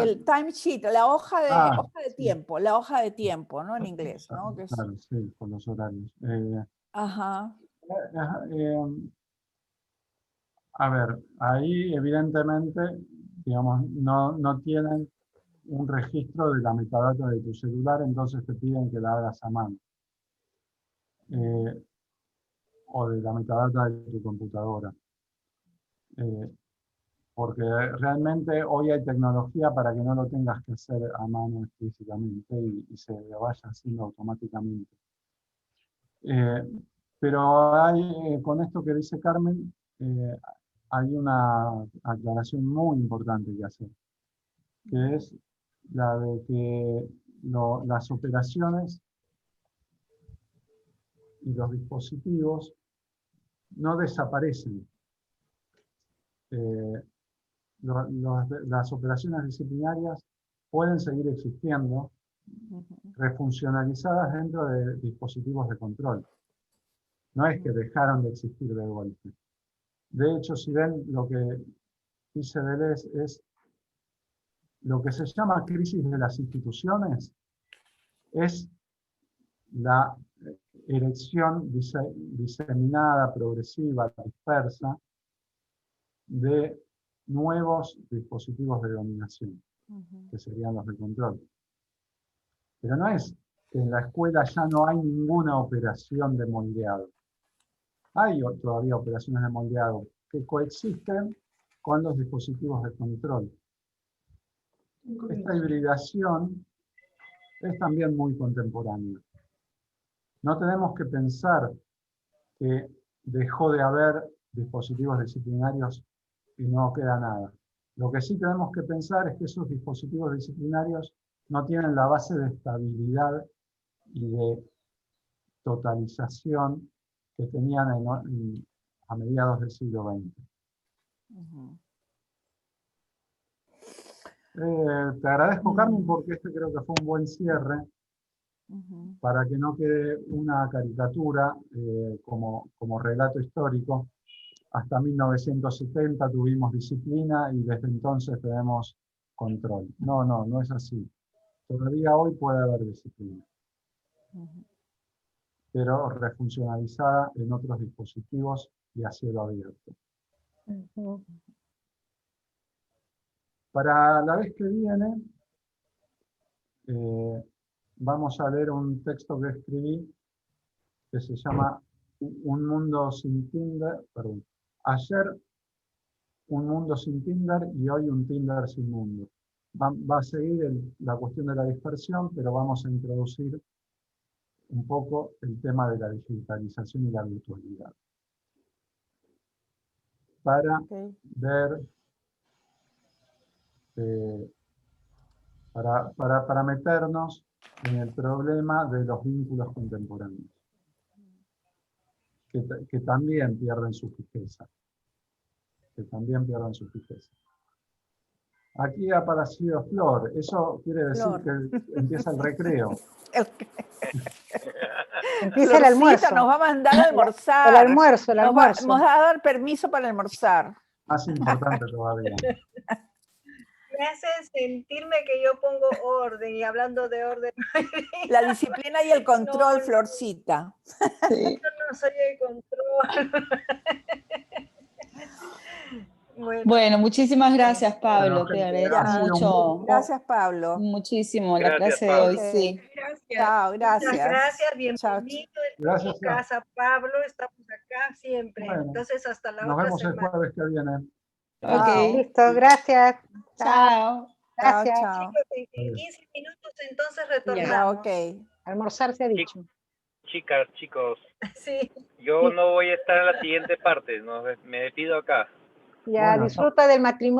El timesheet, hoja de Sí, tiempo, la hoja de tiempo, ¿no? En inglés, ¿no? Que es, claro, sí, con los horarios. ajá. Ajá, a ver, ahí evidentemente, digamos, no tienen un registro de la metadata de tu celular, entonces te piden que la hagas a mano. O de la metadata de tu computadora. Eh, porque realmente hoy hay tecnología para que no lo tengas que hacer a mano explícitamente y se vaya haciendo automáticamente. Eh, pero con esto que dice Carmen, hay una aclaración muy importante que hacer, que es la de que las operaciones y los dispositivos no desaparecen. Eh, las operaciones disciplinarias pueden seguir existiendo, refuncionalizadas dentro de dispositivos de control. No es que dejaron de existir de golpe. De hecho, si ven lo que dice Deleuze es lo que se llama crisis de las instituciones, es la erección diseminada, progresiva, dispersa de nuevos dispositivos de dominación, que serían los de control. Pero no es que en la escuela ya no hay ninguna operación de moldeado. Hay todavía operaciones de moldeado que coexisten con los dispositivos de control. Esta hibridación es también muy contemporánea. No tenemos que pensar que dejó de haber dispositivos disciplinarios y no queda nada. Lo que sí tenemos que pensar es que esos dispositivos disciplinarios no tienen la base de estabilidad y de totalización que tenían a mediados del siglo XX. Te agradezco, Carmen, porque este creo que fue un buen cierre para que no quede una caricatura como relato histórico. Hasta 1970 tuvimos disciplina y desde entonces tenemos control. No es así. Todavía hoy puede haber disciplina, pero refuncionalizada en otros dispositivos y a cielo abierto. Para la vez que viene, vamos a leer un texto que escribí que se llama Un mundo sin Tinder, perdón. Ayer un mundo sin Tinder y hoy un Tinder sin mundo. va a seguir la cuestión de la dispersión, pero vamos a introducir un poco el tema de la digitalización y la virtualidad. Para ver, para meternos en el problema de los vínculos contemporáneos, que también pierden su fijeza. Aquí ha aparecido Flor, eso quiere decir Flor. que empieza el recreo. Empieza el almuerzo. Florcita nos va a mandar a almorzar. El almuerzo. Nos va a dar permiso para almorzar. Más importante todavía. Me hacen sentirme que yo pongo orden, y hablando de orden, La disciplina y el control, No. Florcita. Sí. yo no soy el control. Bueno, muchísimas gracias, Pablo. Bueno, Te gente, agradezco ha sido un mucho. Gracias, Pablo. Muchísimo la Gracias, clase de hoy, Pablo. sí. Gracias. Chao, gracias. Muchas gracias, Chao. bienvenido. Gracias. En mi casa, Pablo, estamos acá siempre. Bueno, Entonces, hasta la Nos otra vemos el semana. jueves que viene. Ok. Listo, gracias. Chao. Gracias. Chao. Chicos, en 15 minutos entonces Ya, retornamos. ok. Almorzar se ha dicho. Chicas, chicos, Sí. yo no voy a estar en la siguiente parte, me despido acá. Ya Bueno, disfruta del matrimonio.